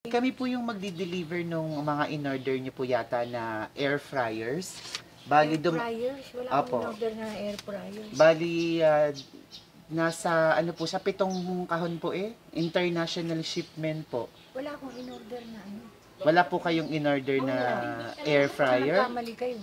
Kami po yung magdi-deliver nung mga in-order niyo po yata na air fryers. Bali Air fryers? Wala Apo. akong order na air fryers. Bali nasa ano po siya, 7 kahon po international shipment po. Wala akong in-order na ano. Wala po kayong in-order na air fryer? Nagkamali kayo.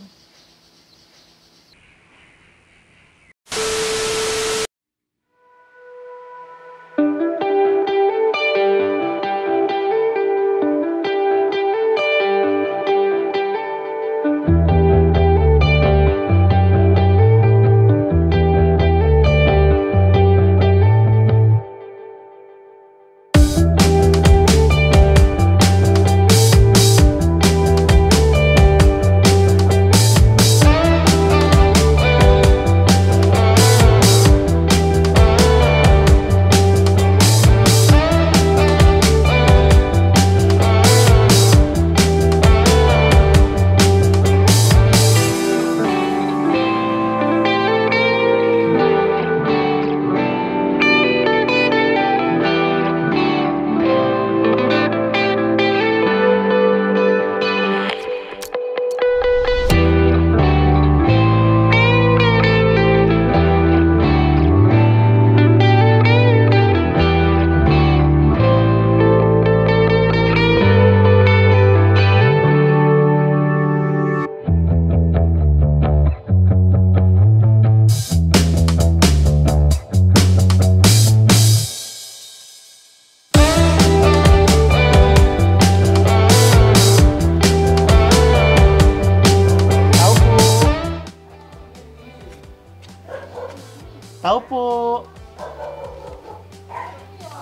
Tao po.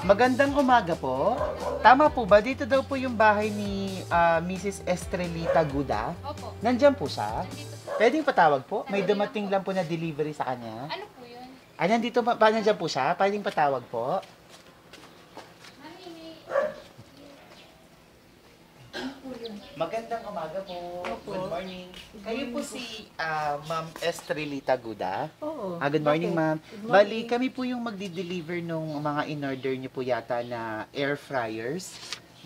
Magandang umaga po. Tama po ba? Dito daw po yung bahay ni Mrs. Estrelita Guda. Opo. Nandyan po siya. Nandito po. Pwedeng patawag po? May dumating lang po na delivery sa kanya. Ano po yun? Ah, nandito pa, nandyan po siya? Pwedeng patawag po? Magandang umaga po. Good morning. Kayo po si Ma'am Estrelita Guda. Oo. Good morning, Bakit? ma'am. Good morning. Bali, kami po yung magdi-deliver nung mga in-order niyo po yata na air fryers.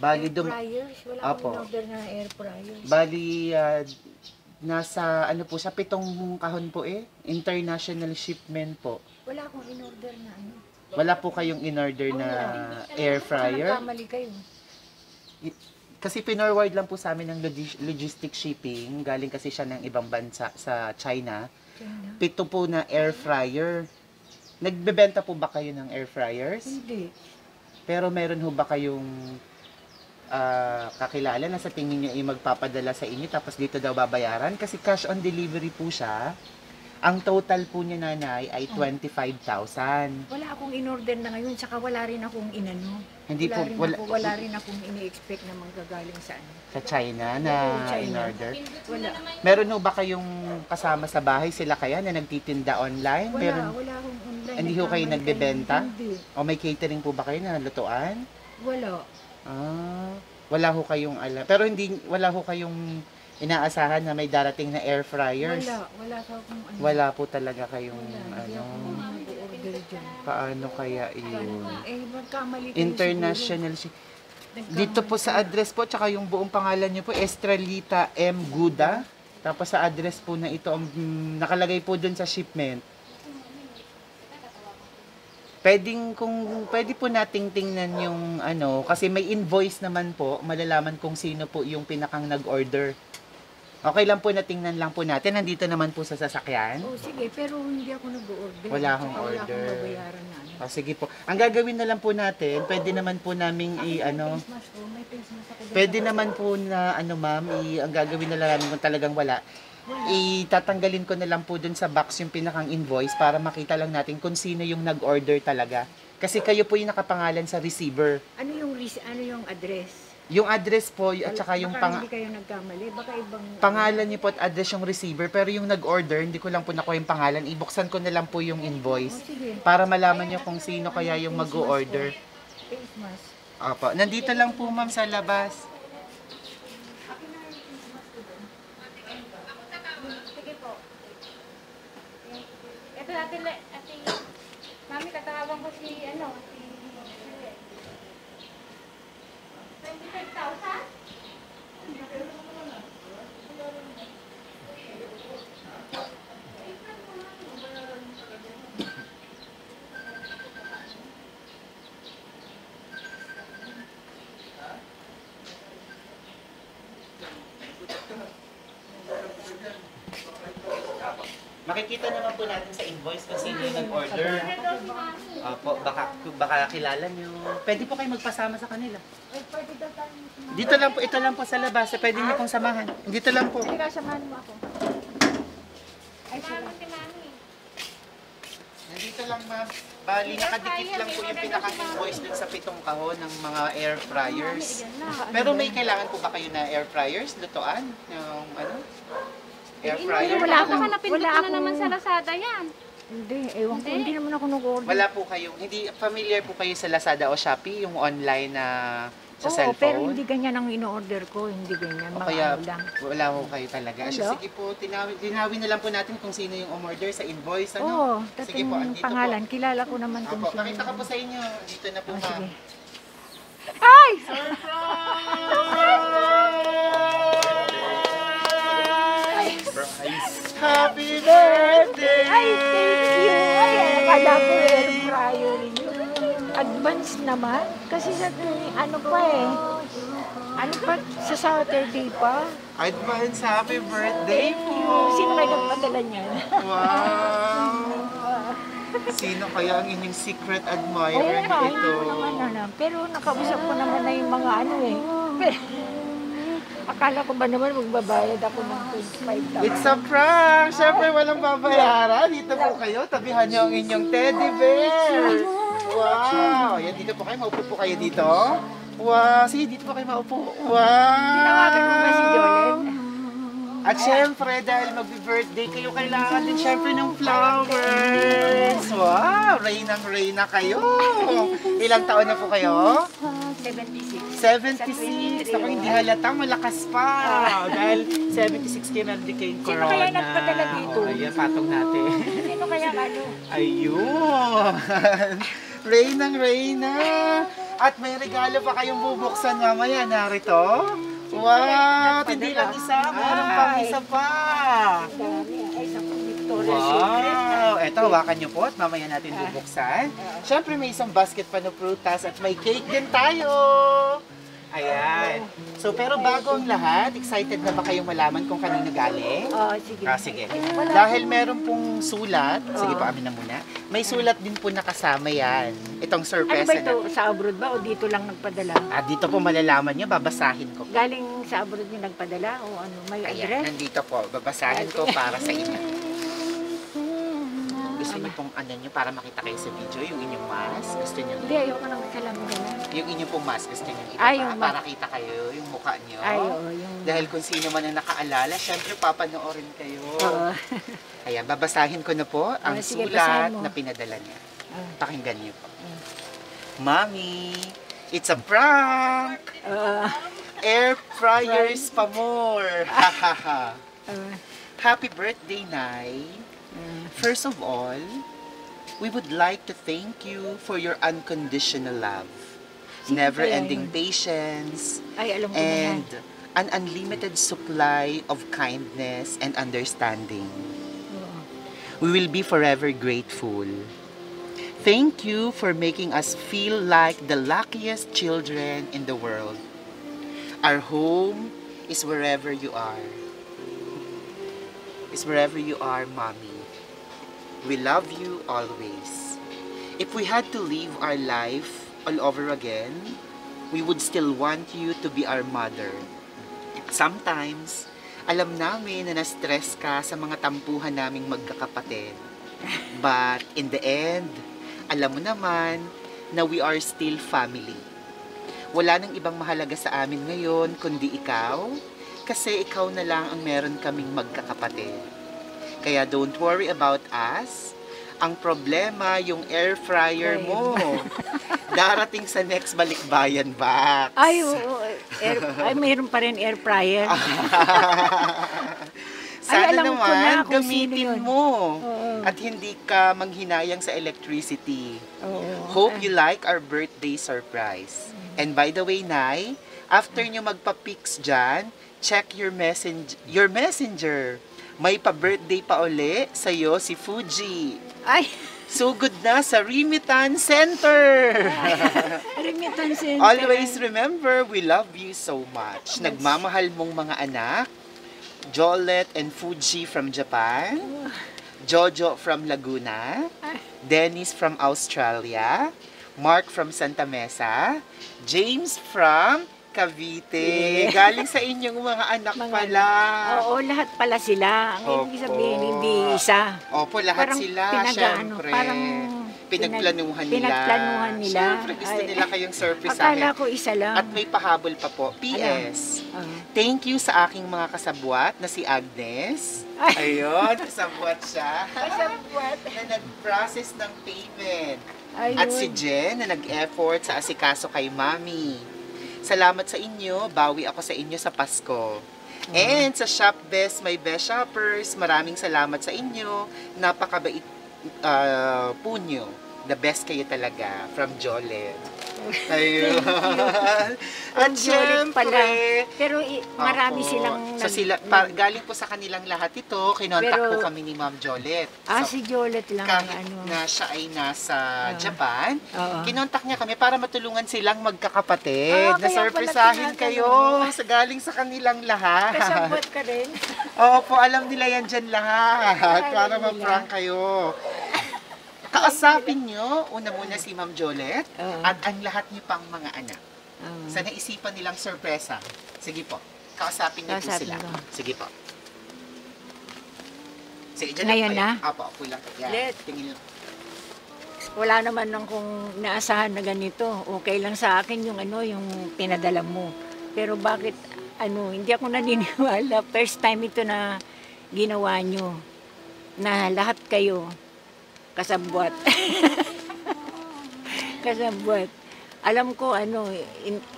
Bali, Air fryers? Wala Apo. akong order na air fryers. Bali, nasa ano po siya, 7 kahon po international shipment po. Wala akong in-order na ano. Wala po kayong in-order na air fryer? Nagkamali kayo. Kasi pinorward lang po sa amin ng logistic shipping. Galing kasi siya ng ibang bansa sa China. China? 7 po na air fryer. Nagbebenta po ba kayo ng air fryers? Hindi. Pero meron ho ba kayong kakilala na sa tingin nyo magpapadala sa inyo tapos dito daw babayaran? Kasi cash on delivery po siya. Ang total po niya, nanay, ay 25,000. Wala akong in-order na ngayon, tsaka wala rin akong inano. Hindi po, Wala rin akong ini-expect na manggagaling sa ano. sa China na China. in-order. Wala. Meron ho ba kayong kasama sa bahay sila kaya na nagtitinda online? Wala akong online. Hindi ho kayo Nagkamali nagbebenta? Hindi. O may catering po ba kayo na lutuan? Wala. Wala ho kayong alam. Pero wala ho kayong inaasahan na may darating na air fryers? Wala ka akong ano. Wala po talaga kayong Hindi ako mag-order dyan. paano kaya yun? Magkamali kayo International siguro. dito po sa address po, tsaka yung buong pangalan niyo po, Estrelita M. Guda. Tapos sa address po na ito, nakalagay po dun sa shipment. Pwede po nating tingnan yung ano, kasi may invoice naman po, malalaman kung sino po yung pinakang nag-order. Okay lang po na tingnan lang po natin, nandito naman po sa sasakyan. Oh, sige, pero hindi ako nag-order. Wala akong Tsaka Wala order. akong babayaran na ano. Sige po. Ang gagawin na lang po natin, pwede naman po naming May face mask, may face mask ako dyan. pwede naman po na ma'am, ang gagawin na lang namin kung talagang wala, itatanggalin ko na lang po dun sa box yung pinakang invoice para makita lang natin kung sino yung nag-order talaga. Kasi kayo po yung nakapangalan sa receiver. Ano yung address? Yung address po at saka yung Baka hindi kayo nagkamali. Baka ibang... pangalan niyo po at address yung receiver, pero yung nag-order, hindi ko lang po nakuha yung pangalan. Ibuksan ko na lang po yung invoice Sige. para malaman niyo kung sino kaya yung mag-order. Face mask. Opo. Nandito lang po ma'am sa labas. Sige po. Ito natin, mami, katawagan ko si, Makikita naman po natin sa invoice kung sino yung nag-order. Opo, baka kilala nyo. Pwede po kayo magpasama sa kanila. Dito lang po, ito lang po sa labas. Pwede niyo pong samahan. Dito lang po. Halika, samahan mo ako. Ay, salamat. Nandito lang, ma'am. Bali, nakadikit lang po yung pinaka-invoice dun sa 7 kahon ng mga air fryers. Pero may kailangan po ba kayo na air fryers? Lutuan? Yung ano? Air fryer? Wala akong, Napindot wala ko na akong, naman sa Lazada yan. Hindi, ewan ko, hindi naman ako nag-order. Wala po kayong, hindi familiar po kayo sa Lazada o Shopee, yung online na sa Oo, cellphone? pero hindi ganyan ang in-order ko, hindi ganyan, O mga kaya ano lang. wala ho kayo talaga. Wala. Sige po, dinawin na lang po natin kung sino yung umorder sa invoice. Ano? Oo, Sige po, dating andito pangalan, kilala ko naman kung Opo, sino. pakita ko po sa inyo. Dito na po, Ah, ma'am. sige. Ay! Happy birthday! Ay, thank you! Ay, akala ko air fryer yun. Advance naman. Kasi sa ano pa eh. Ano pa, sa Saturday pa. Advance happy birthday po! Sino kayo nagpadala niyan? Wow! Sino kaya ang inyong secret Oo admirer nga, nito? hindi ko naman alam. Pero nakausap ko naman na yung mga ano eh. Pero, akala ko ba naman magbabayad ako ng 25,000. It's a prank! Siyempre walang babayaran. Dito po kayo. Tabihan niyo ang inyong teddy bear. Wow! Yan, dito po kayo. Maupo po kayo dito. Wow! Sige, dito po kayo maupo. Wow! Tinawagan mo ba si Jolene? At syempre, dahil mag-birthday kayo, kailangan din syempre ng flowers. Wow! Reynang-reyna kayo. Ilang taon na po kayo? 76. 76. Ako hindi halata, malakas pa. Dahil 76 kayo nandun kayong Sino corona. kaya nagpadala dito? Oh, ayan, patong natin. Sino kaya ano? Ayun. Reynang-reyna. At may regalo pa kayong bubuksan mamaya. Narito. Wow! Hindi lang isa. Meron pang isa pa. Dami. Ay, sa Victoria's Secret. Wow! Eto, hawakan niyo po at mamaya natin bubuksan. Siyempre may isang basket pa na prutas at may cake din tayo. Ayan. So, pero bago ang lahat, excited na ba kayong malaman kung kanino galing? Oh, sige. Sige. Dahil meron pong sulat, sige po, amin na muna. May sulat din po nakasama yan. Itong Ano surprise ba ito? Sa abroad ba o dito lang nagpadala? Dito po malalaman niyo, babasahin ko. Galing sa abroad yung nagpadala o ano? May Ayan, address? nandito po. Babasahin ko para sa inyo. Gusto niyo pong ano niyo para makita kayo sa video, yung inyong mask. Gusto niyo Hindi, ayoko nang salamin na. yung inyong pong mask. Gusto niyo Ay, iba yung pa para kita kayo, yung mukha niyo. Ay, oo, yung... Dahil kung sino man ang nakaalala, syempre papanoorin kayo. Oo. Ayan, babasahin ko na po ang sige, sulat basahin mo. na pinadala niya. Ah. Pakinggan niyo po. Mommy, it's a prank! Air fryers pa more! Hahaha! Happy birthday, Nay! First of all, we would like to thank you for your unconditional love, Sino never-ending kaya patience, Ay, alam ko na yan. and an unlimited supply of kindness and understanding. Oo. We will be forever grateful. Thank you for making us feel like the luckiest children in the world. Our home is wherever you are. Is wherever you are, Mommy. We love you always. If we had to live our life all over again, we would still want you to be our mother. Sometimes, alam namin na na-stress ka sa mga tampuhan naming magkakapatid. But in the end, alam mo naman na we are still family. Wala nang ibang mahalaga sa amin ngayon kundi ikaw, kasi ikaw na lang ang meron kaming magkakapatid. Kaya don't worry about us. Ang problema, yung air fryer mo. Darating sa next balikbayan box. Ay, oo. Ay, mayroon pa rin air fryer. Sana alam ko na naman kung sino gamitin yun. mo. Oo. At hindi ka manghinayang sa electricity. Oo. Hope you like our birthday surprise. And by the way, Nay, After nyo magpa-pics dyan, check your messenger. May pa-birthday pa uli sa'yo si Fuji. Ay, Sugod na sa Remittance Center. remittance center. Always remember, we love you so much. Nagmamahal mong mga anak, Jolette and Fuji from Japan, Jojo from Laguna, Dennis from Australia, Mark from Santa Mesa, James from Cavite. Galing sa inyong mga anak pala. Oo, lahat pala sila. Ang ibig sabihin, hindi isa. Opo, lahat Parang sila, pinag-ano, syempre. parang Pinagplanuhan nila. pinagplanuhan nila. Syempre, gusto Ay, nila kayong surprisahin. Akala ko isa lang. At may pahabol pa po. PS. Thank you sa aking mga kasabwat na si Agnes. Ayun, kasabwat siya. Kasabwat. Na nag-process ng payment. Ayun. At si Jen na nag-effort sa asikaso kay Mami. Salamat sa inyo. Bawi ako sa inyo sa Pasko. And sa Shop Best, my best shoppers, maraming salamat sa inyo. Napakabait punyo. The best kayo talaga. From Jolene. Ayun. At Jolene pala. syempre, Pero marami opo. silang... So galing po sa kanilang lahat ito, kinontak Pero- po kami ni Ma'am Jolette. si Jolette lang ang kahit ano. na siya ay nasa Japan, Oo. kinontak niya kami para matulungan silang magkakapatid. Kaya Nasurprisahin pala kayo sa galing sa kanilang lahat. Kasabwat ka rin. Opo, alam nila yan dyan lahat para Alam nila. ma-prank kayo. Kausapin nyo, una muna si Ma'am Jolette Oo. at ang lahat niyo pang mga anak. Oo. Sa naisipan nilang sorpresa. Sige po. Kausapin niyo po Kausapin sila. ko. Sige po. Sige, dyan Ngayon lang na? Apo, ako lang. Yan. Let. Tingin lang. Wala naman kung naasahan na ganito. Okay lang sa akin yung yung pinadala mo. Pero bakit hindi ako naniniwala. First time ito na ginawa nyo. Na lahat kayo kasabwat. Kasabwat. Alam ko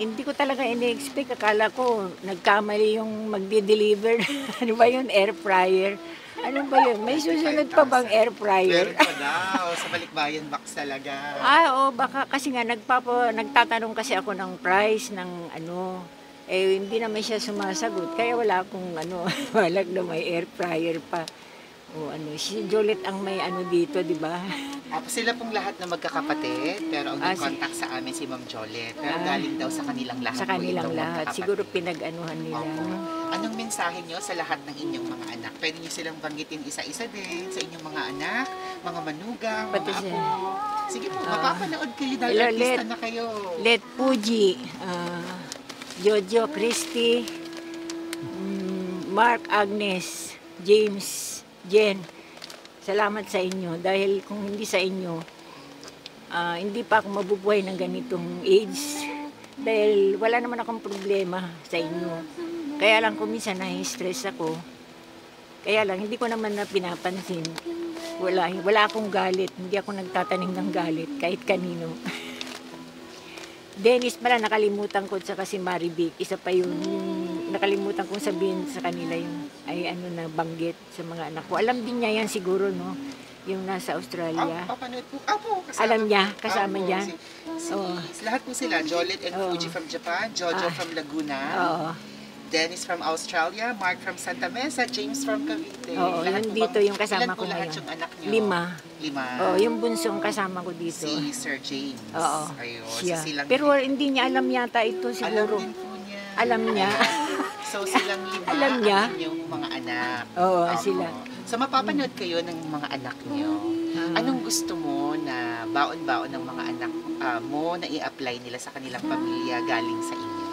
hindi ko talaga ini-expect. Akala ko nagkamali yung magde-deliver. Ano ba yun? Air fryer. Ano ba yun? May susunod pa bang air fryer? Meron pa daw. Sa Balikbayan Box talaga. Baka kasi nga nagtatanong kasi ako ng price ng hindi naman siya sumasagot. Kaya wala akong walag na may air fryer pa. Si Jolette ang may dito, di ba? Sila pong lahat na magkakapatid, pero ang nag-contact sa amin si Ma'am Jolette. Pero galing daw sa kanilang lahat. Sa po kanilang itong lahat. magkakapatid. Siguro pinag-anuhan nila. Opo. No? Anong mensahe nyo sa lahat ng inyong mga anak? Pwede nyo silang banggitin isa-isa din sa inyong mga anak, mga manugang, Pati mga siya. apo. Sige po, mapapanood kayo dahil Hello, artista na kayo. Let Fuji, Jojo, Christy, Mark, Agnes, James, Jen, salamat sa inyo. Dahil kung hindi sa inyo, hindi pa ako mabubuhay ng ganitong age. Dahil wala naman akong problema sa inyo. Kaya lang kung minsan na-stress ako, kaya lang hindi ko naman na pinapansin. Wala akong galit. Hindi ako nagtatanim ng galit kahit kanino. Dennis pala nakalimutan ko sa si Marivic. Isa pa yun. Nakalimutan kong sabihin sa kanila yung na banggit sa mga anak ko. Alam din niya yan siguro, no? Yung nasa Australia. Papanood po. Apo, kasama. Alam niya, kasama Apo, niya. Oo. Lahat po sila, Jolette and Oo. Fuji from Japan, Jojo from Laguna, Oo. Dennis from Australia, Mark from Santa Mesa, James from Cavite. Oo, Lahat yun po dito bang- yung kasama ilan ko po lahat ngayon? yung anak niyo? 5. 5. Oo, yung bunsong kasama ko dito. Si Sir James. Oo. Ayun. Siya. So silang Pero hindi niya alam yata ito alam siguro. din po niya. Alam niya. So silang 5 Alam niya. ang inyong mga anak. Oo, Opo. sila. So mapapanood kayo ng mga anak niyo. Anong gusto mo na baon-baon ng mga anak mo na i-apply nila sa kanilang pamilya galing sa inyo?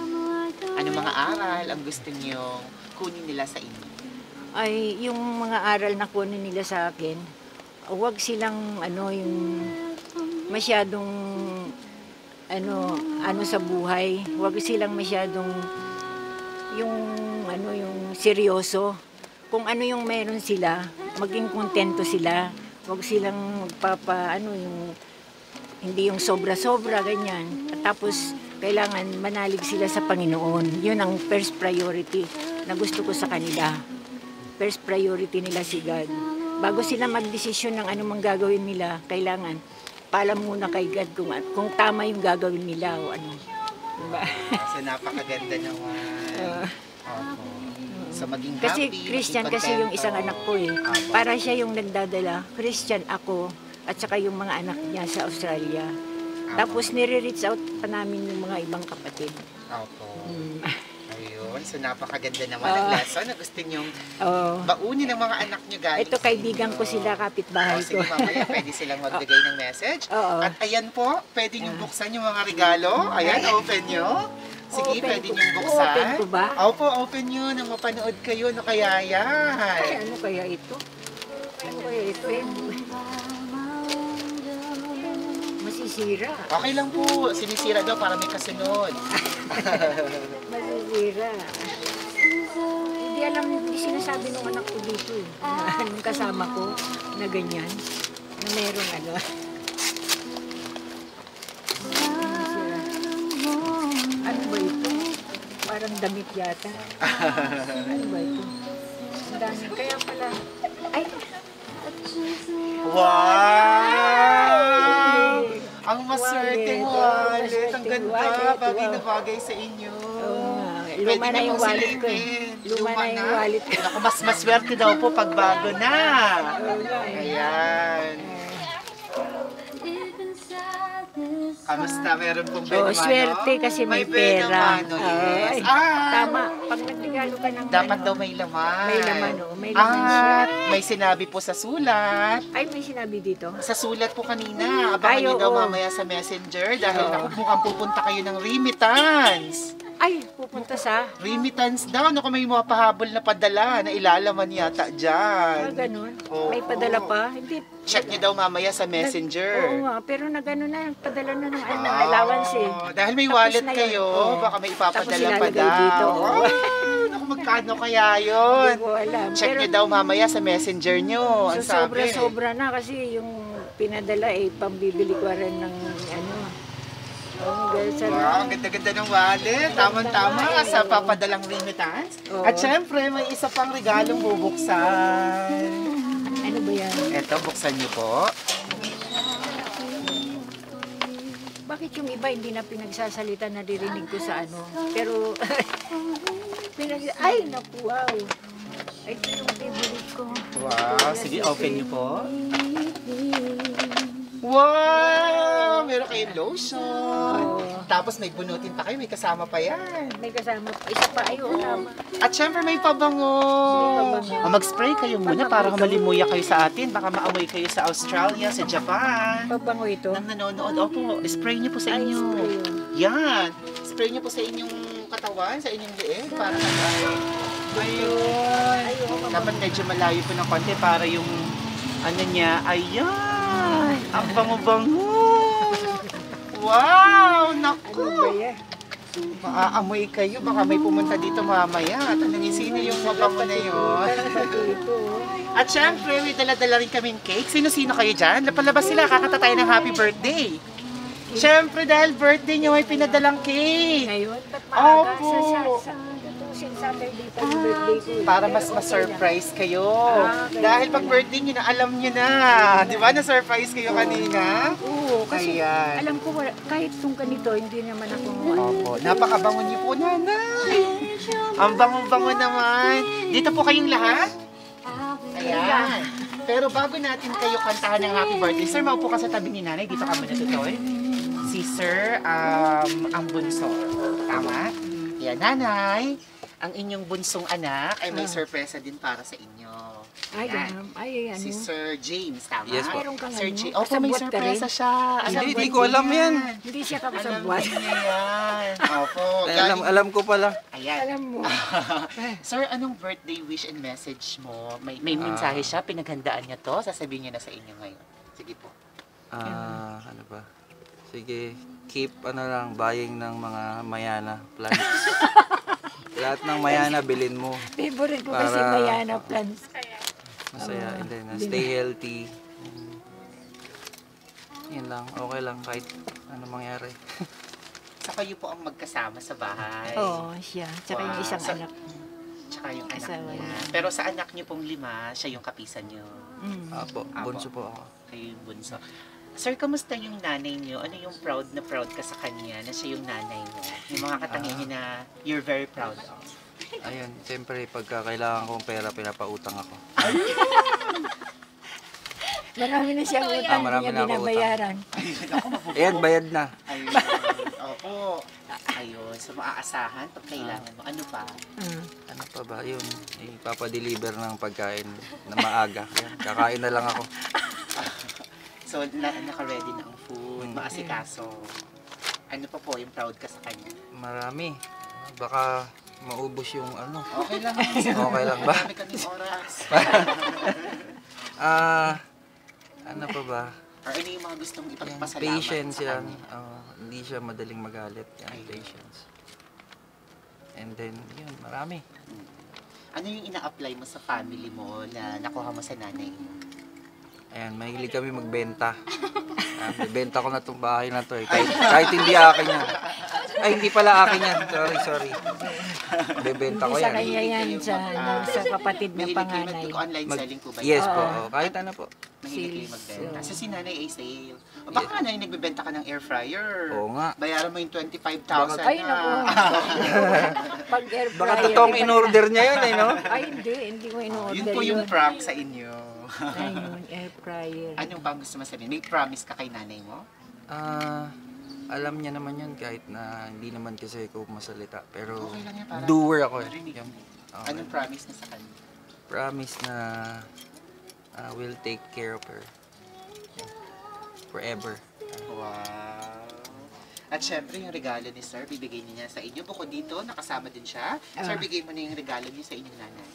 Anong mga aral ang gusto niyo kunin nila sa inyo? Ay, yung mga aral na kunin nila sa akin, huwag silang yung masyadong sa buhay. Huwag silang masyadong yung seryoso. Kung ano yung meron sila, maging kontento sila. Huwag silang hindi yung sobra-sobra, ganyan. At tapos, kailangan manalig sila sa Panginoon. Yun ang first priority na gusto ko sa kanila. First priority nila si God. Bago sila magdesisyon ng anumang gagawin nila, kailangan paalam muna kay God kung tama yung gagawin nila o ano. Diba? So, napakaganda naman. Opo. So, maging Kasi happy, Christian maging kasi yung kontento. isang anak ko eh. Opo. Para siya yung nagdadala. Christian ako at saka yung mga anak niya sa Australia. Tapos nire-reach out pa namin yung mga ibang kapatid. Opo. Mm. Ayun. So, napakaganda naman ang lesson na gusto niyong Oh. baunin ng mga anak niyo galing Ito sa kaibigan inyo. ko sila, kapitbahay Sige, ko. mamaya pwede silang magbigay ng message. Oo. At ayan po, pwede niyong buksan yung mga regalo. Ayan, open nyo. Sige, Open pwede ko. niyong buksan. Open ko ba? Opo, open nyo nang mapanood kayo. Ano kaya Ay, yan? ano kaya ito? Ano kaya ito eh? Masisira. Okay lang po. Sinisira daw para may kasunod. Masisira. Hindi alam, hindi sinasabi nung anak ko dito eh. Nung kasama ko na ganyan. Na merong ano. Masisira. Ano ba ito? Parang damit yata. Ano ba ito? Ang dami. Kaya pala. Ay! Wow! Ang maswerte Wallet. wallet. Ang ganda. Wallet, Bagay na wow. bagay sa inyo. Luma Pwede na yung namang wallet ko eh. silipin. Luma na yung wallet ko. Naku, mas maswerte daw po pag bago na. Oo nga eh. Ayan. Kamusta? Meron pong Oh, Benamano? swerte kasi may pera. Benamano, Ay, yes. Ah, tama. Pag nagregalo ka ng dapat ano, daw may laman. may laman, oh. May laman siya. At may sinabi po sa sulat. Ay, may sinabi dito. Sa sulat po kanina, abangan Ay, niyo daw oo. mamaya sa messenger dahil Oo. naku, mukhang pupunta kayo ng remittance. Ay, pupunta sa... Remittance daw, naku, may mga pahabol na padala na ilalaman yata dyan. ganun. Oo. May padala pa. Hindi. Check niyo daw mamaya sa Oo messenger. nga, pero nagano na, padala na ng ano, allowance eh. Dahil may Tapos wallet na yun. kayo, Oo. baka may Tapos ipapadala pa ilalagay daw. dito. Naku, magkano kaya yun? Hindi ko alam. Check Pero niyo daw mamaya sa messenger niyo. Ang so, sabi. sobra-sobra na kasi yung pinadala eh, pambibili ko rin ng ano. Oh, girl, Wow, ang ganda-ganda ng wallet. Tama-tama sa papadalang remittance. Oo. At syempre, may isa pang regalong bubuksan. Ano ba yan? Eto, buksan niyo po. Bakit yung iba hindi na pinagsasalita, naririnig ko sa ano? Pero, ay, naku, wow. Ito yung favorite ko. Wow, sige, open niyo po. Wow! Meron kayong lotion. Tapos may bunutin pa kayo, may kasama pa yan. May kasama, isa pa, ay, oo, tama. At syempre may pabango. May pabango. Mag-spray kayo muna para malimuya kayo sa atin. Baka maamoy kayo sa Australia, sa Japan. Pabango ito. Nang nanonood, opo, spray niyo po sa Ay, inyo. spray yun. Yan. Spray niyo po sa inyong katawan, sa inyong leeg, para ayun. Dapat medyo malayo po ng konti para yung ano niya, ayan. Ang bango-bango. Wow, naku. Ano ba yan? Maaamoy kayo, baka may pumunta dito mamaya. Tanungin sino yung mabango na yun. Parang sa dito. At syempre, may dala-dala rin kaming cake. Sino-sino kayo dyan? Lapalabas sila, kakata tayo ng happy birthday. Syempre, dahil birthday nyo, may pinadalang cake. Ngayon, ba't maaga? Opo. Sa Saturday pa yung birthday ko. Para mas Pero okay ma-surprise kayo. Okay. Dahil pag birthday nyo na, alam nyo na. Di ba? Na-surprise kayo kanina? lang. Oo, kasi Ayan. alam ko, kahit itong ganito, hindi naman ako Opo, napakabango niyo po, nanay. Ang bango-bango naman. Dito po kayong lahat? Ayan. Pero bago natin kayo kantahan ng happy birthday, sir, maupo ka sa tabi ni nanay. Dito ka muna tutoy. Si sir, ang bunso. Tama? Ayan, nanay. Ang inyong bunsong anak ay may sorpresa din para sa inyo. Ay, Ayan. ganun. Ay, ano. Si Sir James, tama? Yes po. Meron kang Sir ano? James. Opo, may Kasabwat ka rin? sorpresa siya. Hindi ko alam yan. Hindi siya Alam kapasabwat. niya yan. Opo. Ay, galing- alam ko pala. Ayan. Alam mo. Sir, anong birthday wish and message mo? May mensahe siya, pinaghandaan niya to, sasabihin niya na sa inyo ngayon. Sige po. Ano ba? Sige, keep buying ng mga Mayana plants. Lahat ng Mayana bilhin mo. Favorite ko kasi Para- Mayana plants. Masaya, and then stay healthy. Yan lang, okay lang kahit ano mangyari. Sa kayo po ang magkasama sa bahay. Oo, siya. Tsaka yung Wow. isang Sa- anak. Tsaka yung anak Asawa niya. niya. Pero sa anak niyo pong 5, siya yung kapisan niyo. Mm. Apo, bunso po ako. Kayo yung bunso. Sir, kamusta yung nanay niyo? Ano yung proud na proud ka sa kanya na siya yung nanay mo? Yung mga katangian na you're very proud of. Ayun, siyempre pagka kailangan kong pera, pinapautang ako. Marami na siyang utang, marami hindi na niya ako binabayaran. Ayan, bayad na. Ayun. Opo. Ayun. So, maaasahan pag kailangan mo. Ano pa? Ano pa ba? Yun, ipapadeliver ng pagkain na maaga. Ayan, kakain na lang ako. So, naka-ready na ang food, maasikaso. Ano pa po yung proud ka sa kanya? Marami. Baka maubos yung ano. Okay lang. Okay lang ba? Marami kaming oras. Ano pa ba? Or ano yung mga gustong ipagpasalamat Patience sa yan. kanya? Hindi siya madaling magalit. Yan, patience. And then, yun, marami. Ano yung ina-apply mo sa family mo na nakuha mo sa nanay mo? Ayan, mahilig kami magbenta. Bebenta ko na itong bahay na to eh. Kahit hindi akin yan. Ay, hindi pala akin yan. Sorry. Bebenta ko Hindi sa yan. kanya yan, sa kapatid na Mahilig kayo panganay. mag-online selling po ba? Yes yan? po. Kahit ano po. Mahilig kayo Sales, magbenta. so. So si nanay ay sale. O baka nanay nagbebenta ka ng air fryer. Oo nga. Bayaran mo yung 25,000 Ay, na. naku. Pag air fryer. Baka totoong iba na. in-order niya yun eh, no? Ay, hindi ko in-order Yun po yung prank sa inyo. Ayun, air fryer. Anong pang gusto mo sabihin? May promise ka kay nanay mo? Alam niya naman yun kahit na hindi naman kasi ako masalita. Pero Okay lang yan, para doer ako eh. marinig. Yan. Okay. Anong promise na sa kanya? Promise na will take care of her. Yan. Forever. Wow. At syempre, yung regalo ni Sir, bibigay niya sa inyo. Bukod dito, nakasama din siya. Sir, bigay mo na yung regalo niyo sa inyong nanay.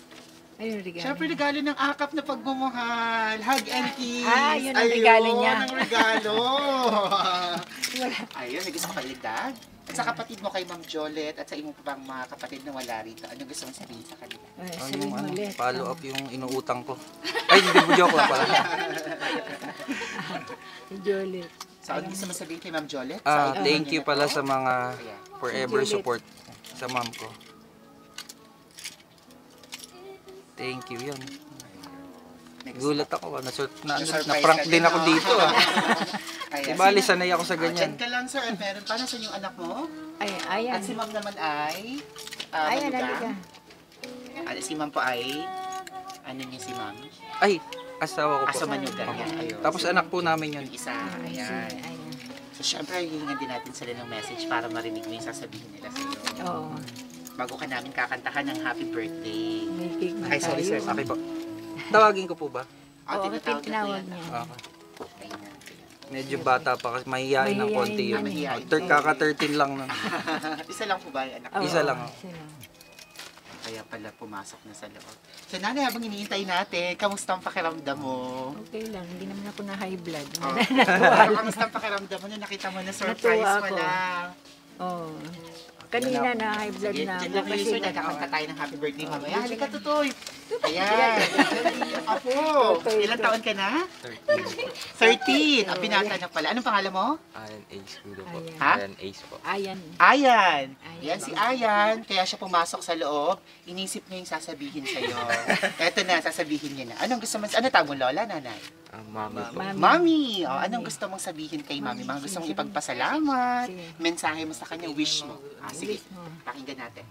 Ayun, regalo. Syempre, regalo ng akap na pagmamahal. Hug and kiss. Yun ang regalo niya. Ayun, ang regalo. Ayun, may gusto ko kayo idagdag. At sa kapatid mo kay Ma'am Jolet at sa imong pang mga kapatid na wala rito, anong gusto mong sabihin sa kanila? Sabihin Yung mo ulit. follow up yung inuutang ko. Ay, hindi po, joke lang pala. Jolet. So, ano gusto mong sabihin kay Ma'am Jolet? Thank you pala sa mga Ayan. forever Juliet. support sa mom ko. Thank you, yun. Next. Gulat ako, Na-surprise na-prank ka din din, ako no? dito. Ayan. Di bali, sanay ako sa Ganyan ganyan. ka lang, Sir. At meron pa, nasan yung anak mo? Ay, ayan. At si Ma'am naman ay... Ayan, malugang. halika. At si Ma'am po ay... Ano niya si Ma'am? Ay, asawa ko po. Aso Manugang. Yan, ayun. Tapos anak po namin yun. Yung isa. Ayan. Ayan. So, syempre, hihingan din natin sila ng message para marinig mo yung sasabihin nila sa iyo. Oo. Bago ka namin kakantahan ng happy birthday. May cake na Ay, sorry, tayo. sir. Okay po. Tawagin ko po ba? Oo, tinatawag na po tinawag yan. niya. Okay. Ayan. Medyo bata pa kasi mahihain ng konti yun. Mahihain. Kaka-13 lang nun. Isa lang po ba yung anak Oo, mo? Isa lang. isa lang. Kaya pala pumasok na sa loob. So, nanay, habang iniintay natin, kamusta ang pakiramdam mo? Okay lang, hindi naman ako na high blood. Oh. Kamusta ang pakiramdam mo na nakita mo na surprise Natuwa mo ako. na? Oo. Kanina na high blood Sige, na dyan ako lang kayo, kasi sir. Nagkakanta tayo ng happy birthday mamaya. Halika, Tutoy. Ayan. Yung apo. Tutoy, Ilang ito. taon ka na? 13. Ang pinata na pala. Anong pangalan mo? Ayan, Ace Gudo po. Ayan. Ha? Ayan, Ace po. Ayan. Ayan. Ayan. Yan si Ayan. Kaya siya pumasok sa loob. Inisip niya yung sasabihin sa'yo. Eto na, sasabihin niya na. Anong gusto mo? Ano tawag mo, Lola, nanay? Mami po. Mami. Mami. O, anong gusto mong sabihin kay Mami? Mga gusto mong Sige. ipagpasalamat? Sige. Mensahe mo sa kanya, wish mo. Sige, Wish mo. pakinggan natin.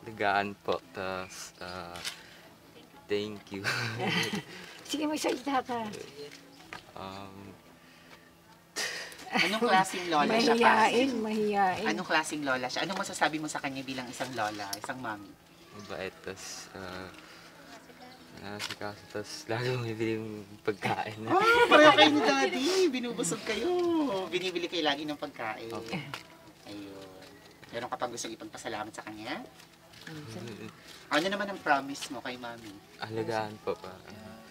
Ligaan po. Tapos, thank you. Sige, magsalita ka. Anong klaseng lola siya? Mahiyain, mahiyain. Anong klaseng lola siya? Anong masasabi mo sa kanya bilang isang lola, isang mami? Mabait. Tapos, nasikaso. Tapos, lalo bibili yung pagkain. Oh, pareho kayo ni Daddy. Binubusog kayo. Binibili kayo lagi ng pagkain. Okay. Ayun. Meron ka pang gusto ipagpasalamat sa kanya? Ano naman ang promise mo kay Mami? Alagaan po pa.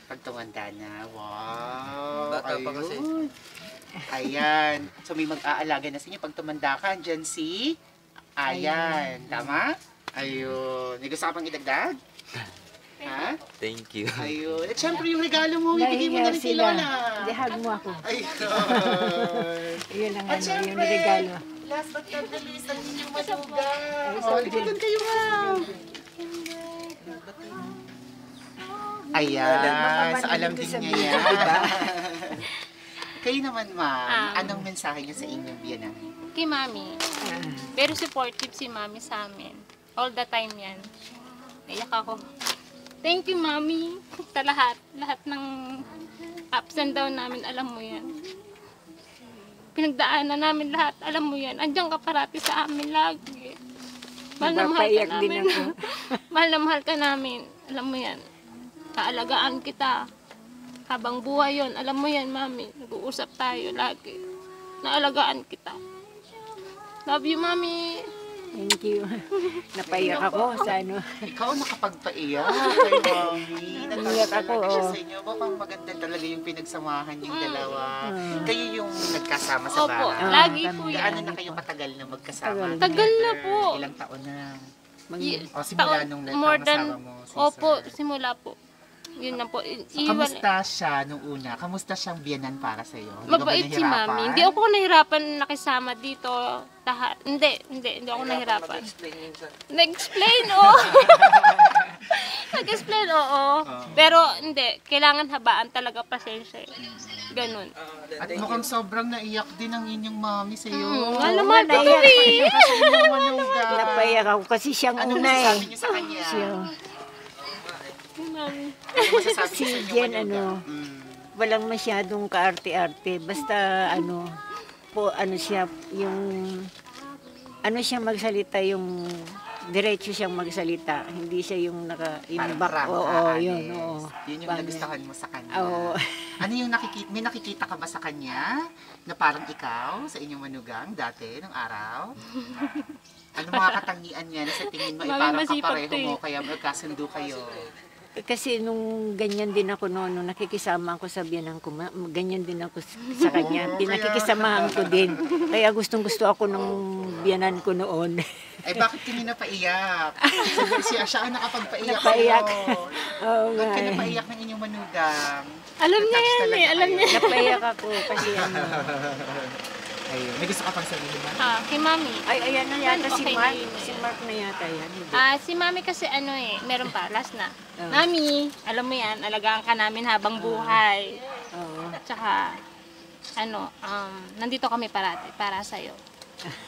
Pag tumanda na. Wow. Bata pa kasi. Ayun. Ayan. So may mag-aalaga na sa inyo. Pag tumanda ka, dyan si Ayan. Tama? Ayun. May gusto ka pang idagdag? Ha? Thank you. Ayun. At syempre yung regalo mo, ibigay mo na rin kay Lola. Hindi, hug mo ako. Ayun. Yun ang At ano, syempre, yung regalo. last but not the least, ang inyong matugang. Oh, lipatan kayo, ma'am. Ayan. So, alam din niya yan. Kayo naman, ma'am, anong mensahe niyo sa inyong biyanan? Kay Mami, very supportive si Mami sa amin. All the time yan. Naiyak ako. Thank you, Mami, sa lahat. Lahat ng ups and down namin, alam mo yan. Pinagdaanan namin lahat, alam mo yan. Andiyan ka parati sa amin lagi. Mahal na mahal ka Napapaiyak din namin. ako. Mahal na mahal ka namin. Alam mo yan. Kaalagaan kita. Habang buhay yon, alam mo yan, Mami. Nag-uusap tayo lagi. Naalagaan kita. Love you, Mami. Thank you. Napaiyak ako sa ano. Ikaw nakapagpaiyak kay Mami. Naiyak ako, Natawa siya oo. sa inyo. Mukhang maganda talaga yung pinagsamahan yung dalawa. Kayo yung nagkasama sa Opo, bahay. lagi kami. po Gaano yan. na kayo katagal na magkasama? Tagal na po. Ilang taon na? Ye- O simula taon- nung more than, nagkamasawa mo, Cesar? opo, simula po. Yun na po. Kamusta siya nung una? Kamusta siyang biyanan para sa iyo? Hindi ka ba Mabait si nahirapan? Mami. Hindi ako nahirapan nakisama dito. Lahat. Hindi ako nahirapan. Nag-explain, oo. Nag-explain, oo. Pero hindi, kailangan habaan talaga pasensya. Ganun. At mukhang sobrang naiyak din ang inyong mami sa iyo. Malaman ko to eh. Napaiyak ako kasi siyang Ano una eh. masasabi niyo sa kanya? Siya. Mami. Ano masasabi Si niyo sa Jen, inyong ano, manugang? walang masyadong kaarte-arte. Basta ano, po ano siya, yung ano siya magsalita, yung diretso siyang magsalita. Hindi siya yung Parang back. prank, Oo, aalis. yun, oo. Yun yung Paano nagustuhan mo sa kanya. Oo. Ano yung may nakikita ka ba sa kanya na parang ikaw sa inyong manugang dati, nung araw? Ano mga katangian niya na sa tingin mo ay Mami, parang masipag kapareho to eh. mo kaya magkasundo kayo? Kasi nung ganyan din ako noon, nung nakikisama ako sa biyanan ko, ganyan din ako sa kanya. Pinakikisamahan ko din. Kaya gustong-gusto ako ng biyanan ko noon. Ay bakit ka niya napaiyak? Siya ang nakapagpaiyak Napaiyak. sa'yo. Oo Ba't nga ka eh. napaiyak ng inyong manugang? Alam niya Natouch yan talaga eh. Alam kayo. niya. Napaiyak ako kasi ano. Ayun. May gusto ka pang sabihin ba? Kay Mami. Ay, ayan na yata si Okay, Mark. yun. Si Mark na yata yan. Hindi. Si Mami kasi ano eh, meron pa, last na. Oh. Mami, alam mo yan, alagaan ka namin habang buhay. Oo. Tsaka, nandito kami parati para sa'yo.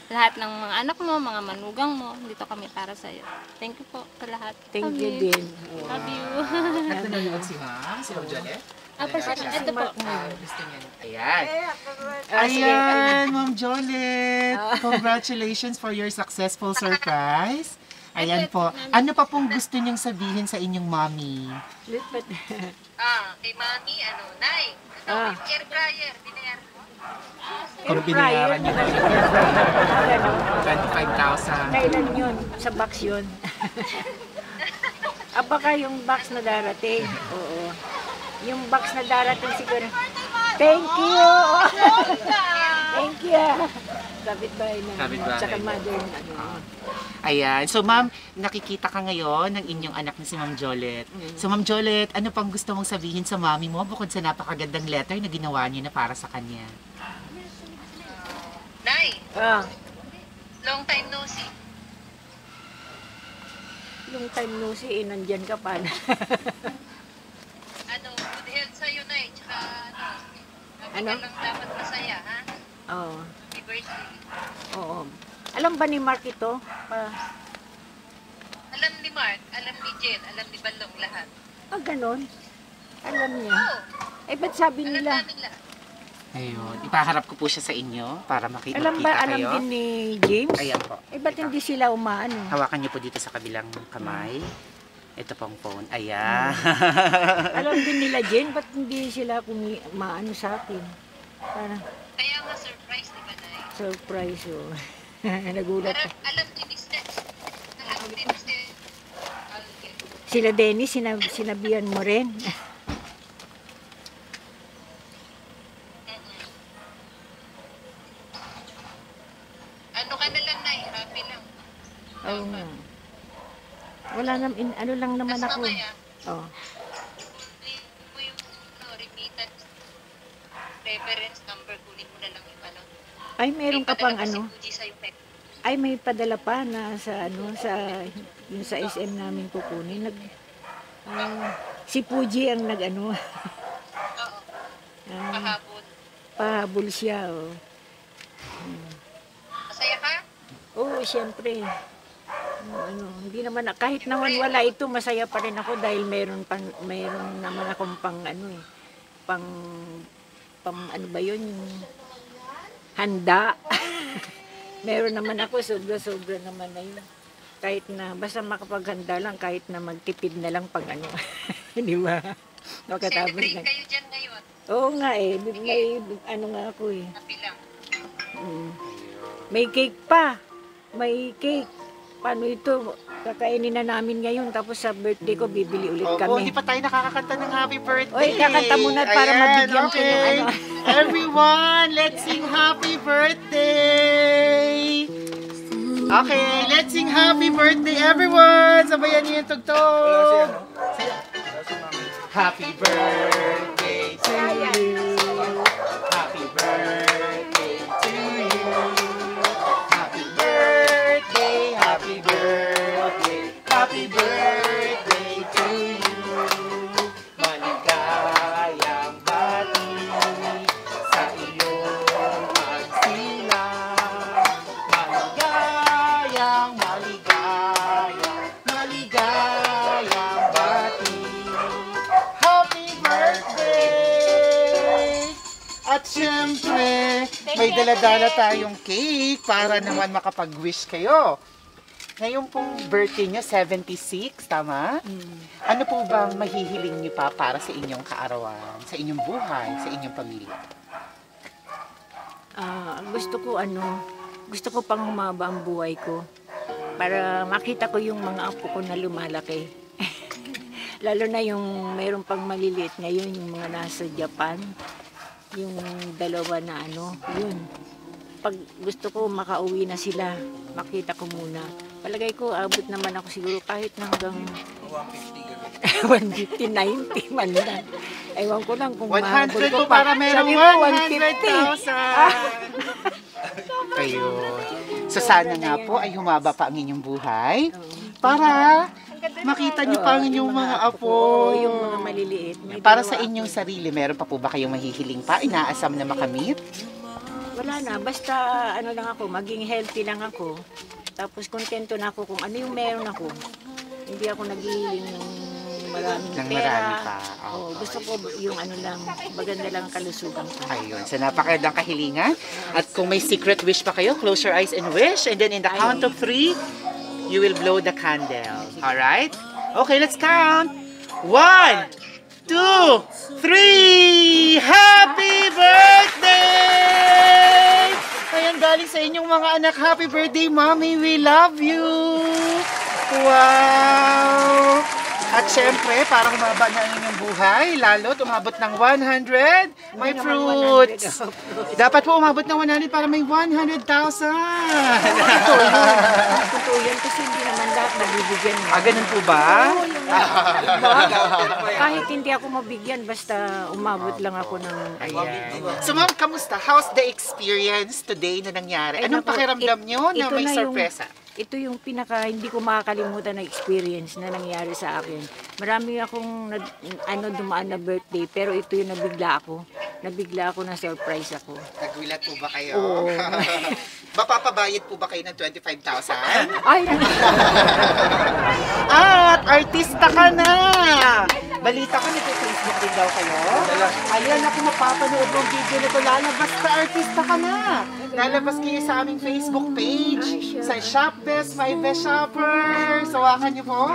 Lahat ng mga anak mo, mga manugang mo, dito kami para sa'yo. Thank you po sa lahat. Thank Love you din. Oo. Love you. Nagtanong si Ma'am, si Ma'am Jolet? Ito po. Gusto niya. Ayan. Ah, sige. Ayan, Ma'am Jolet. Congratulations for your successful surprise. Ayan po. Ano pa pong gusto niyang sabihin sa inyong mommy? Lipat. Kay Mami, Nay, Ah. air fryer, binayaran mo. Kung binayaran niyo na Ano? 25,000. Kailan yun? Sa box yun. Baka yung box na darating. Oo. Yung box na darating siguro. Thank you! Thank you! Kapit-bahay na. Kapitbahay. Tsaka mother na. Ayan. So, ma'am, nakikita ka ngayon ng inyong anak na si Ma'am Jolet. So, Ma'am Jolet, ano pang gusto mong sabihin sa mommy mo bukod sa napakagandang letter na ginawa niyo na para sa kanya? Nay, Ah, long time no see. yung time no see, nandyan ka pa na. Good health sa'yo, Nay. Tsaka, Ano? lang dapat masaya, ha? Oo. Happy birthday. Oo. Alam ba ni Mark ito? Alam ni Mark, alam ni Jen, alam ni Balong, lahat. Ganon. Alam niya. Oo, Ba't sabi alam nila? namin lahat. Ayun. Ipaharap ko po siya sa inyo para makita Alam kayo. din ni James? Ayan po. Ba't hindi sila umaano? Hawakan niyo po dito sa kabilang kamay. Ito pong phone. Ayan. Alam din nila, Jen, ba't hindi sila maano sa akin? Parang Kaya nga surprise, di ba, Nay? surprise, oh. Nagulat Pero ako. alam ni Mr. Alam ni Mr. Alge. Sila Dennis, sinabihan mo rin. Ano ka na lang, Nay? Happy lang. Oo nga. Wala naman, ano lang naman Tapos ako. mamaya, Oh. mo yung remittance reference number, kunin mo na lang yung ano. Ay, meron ka pang May padala ano? pa si Fuji sa'yo, Pep. Ay, may padala pa na sa ano, yung sa SM namin kukunin. Si Puji ang nag ano. Oo, Ah, kahapon. pahabol siya. Oh. Masaya ka? Oo, siyempre. Hindi naman, kahit naman wala ito, masaya pa rin ako dahil mayroon naman akong pang ano ba yun, yung handa. Meron naman ako, sobra-sobra naman na yun. Kahit na, basta makapaghanda lang, kahit na magtipid na lang pag ano. Di ba? Makatapos Celebrate lang. kayo dyan ngayon. Oo nga eh, may ano nga ako eh. Happy lang. May cake pa. May cake. Paano ito? Kakainin na namin ngayon. Tapos sa birthday ko, bibili ulit Opo, kami. hindi pa tayo nakakakanta ng happy birthday. Oy, kakanta muna para Ayan, mabigyan ko yung ano. Everyone, let's sing happy birthday. Okay, let's sing happy birthday, everyone. Sabayan niyo yung tugtog. Happy birthday to you. Happy birthday to you. Happy birthday, happy birthday, happy birthday to you. Maligayang bati sa iyong pagsilang. Maligayang bati. Happy birthday! At syempre, may dala-dala tayong cake para naman makapag-wish kayo. Ngayon pong birthday nyo, 76, tama? Ano po bang mahihiling nyo pa para sa inyong kaarawan, sa inyong buhay, sa inyong pamilya? Gusto ko pang humaba ang buhay ko para makita ko yung mga apo ko na lumalaki. Lalo na yung mayroon pang maliliit ngayon, yung mga nasa Japan, yung dalawa na yun. Pag gusto ko makauwi na sila, makita ko muna. Palagay ko, abot naman ako siguro kahit hanggang 150, 90 man lang. Ewan ko lang kung 100 mahabol ko po pa. para merong Sabi mo, 100,000. Ayun. So sana nga po ay humaba pa ang inyong buhay para makita niyo pa ang inyong mga apo. Oo, yung mga maliliit. May Para dalawa sa inyong sarili, meron pa po ba kayong mahihiling pa? Inaasam na makamit? Wala na, basta lang ako, maging healthy lang ako. Tapos kontento na ako kung ano yung meron ako. Hindi ako naghihiling ng maraming Ng pera. marami pa. Oo, gusto ko yung lang, maganda lang kalusugan ko. Ayun, so napakagandang kahilingan. At kung may secret wish pa kayo, close your eyes and wish. And then in the count of 3, you will blow the candle. Alright? Okay, let's count. 1, 2, 3! Happy birthday! Ayan, galing sa inyong mga anak. Happy birthday, Mommy. We love you. Wow! At syempre, para humaba na ang inyong buhay, lalo umabot ng 100, may fruits. Dapat po umabot ng 100 para may 100,000. Totoo yan kasi hindi naman lahat nabibigyan. Ganun po ba? Kahit hindi ako mabigyan, basta umabot lang ako ng... Ayan. So ma'am, kamusta? How's the experience today na nangyari? Ay, Anong naku, pakiramdam nyo na ito may na sorpresa? Ito yung hindi ko makakalimutan na experience na nangyari sa akin. Marami akong dumaan na birthday, pero ito yung nabigla ako na surprise ako. Nagulat po ba kayo? Oo. Mapapabayad po ba kayo ng 25,000? Ay, At artista ka na! Balita ko nito Facebook din daw kayo. Ayan, ako mapapanood ng video nito. Lalabas ka, artista ka na! Lalabas kayo sa aming Facebook page. Sa Shopbest, 5 Best Shoppers. Sawakan niyo po.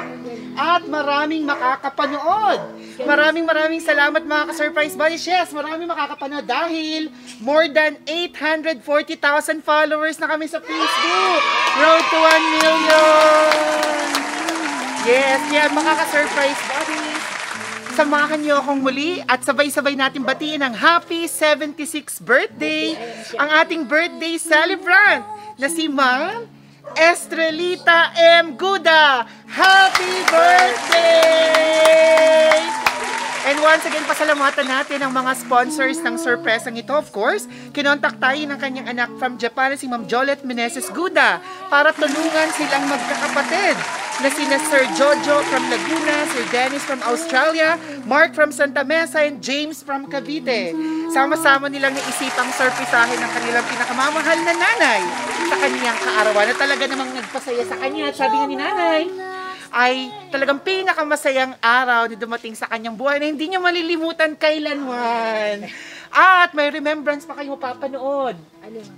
At maraming makakapanood. Maraming salamat mga ka-Surprise Buddies. Yes, maraming makakapanood dahil more than 840,000 followers na kami sa Facebook. Road to 1 million! Yes, yan mga ka-Surprise Buddies. Samahan niyo akong muli at sabay-sabay natin batiin ang happy 76th birthday ang ating birthday celebrant na si Ma'am Estrelita M. Guda. Happy birthday! And once again, pasalamatan natin ang mga sponsors ng surpresang ito. Of course, kinontak tayo ng kanyang anak from Japan, si Ma'am Jolette Meneses Guda, para tulungan silang magkakapatid na sina Sir Jojo from Laguna, Sir Dennis from Australia, Mark from Santa Mesa, and James from Cavite. Sama-sama nilang naisipang surprisahin ng kanilang pinakamamahal na nanay sa kanyang kaarawan na talaga namang nagpasaya sa kanya. At sabi nga ni nanay, ay talagang pinakamasayang araw na dumating sa kanyang buhay na hindi niya malilimutan kailanman. At may remembrance pa kayo mapapanood.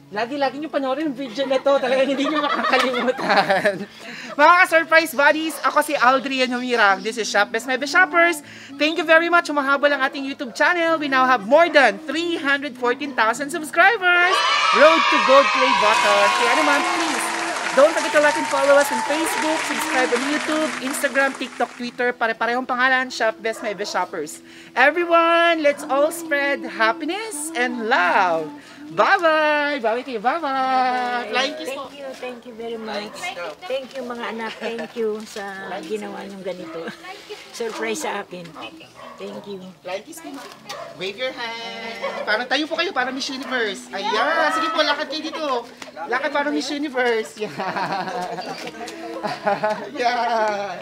Lagi-lagi niyo panoorin yung video na to. Talagang hindi niyo makakalimutan. Mga ka-surprise buddies, ako si Aldrian Humirang. This is Shop Best Mebe Shoppers. Thank you very much. Humahabol ang ating YouTube channel. We now have more than 314,000 subscribers. Road to Gold Play button. Kaya naman, please, don't forget to like and follow us on Facebook, subscribe on YouTube, Instagram, TikTok, Twitter. Pare-parehong pangalan, Shop Best Mebe Shoppers. Everyone, let's all spread happiness and love. Bye-bye! Bye-bye kayo. Bye-bye! Flying kiss po. Thank you very much. Thank you mga anak, thank you sa ginawa niyong ganito. Surprise sa akin. Thank you. Flying kiss po. Wave your hand. Parang tayo po kayo, parang Miss Universe. Ayan. Sige po, lakad kayo dito. Lakad parang Miss Universe. Yeah. Yeah.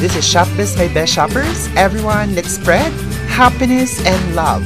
This is Shop Best My Best Shoppers. Everyone, let's spread happiness and love.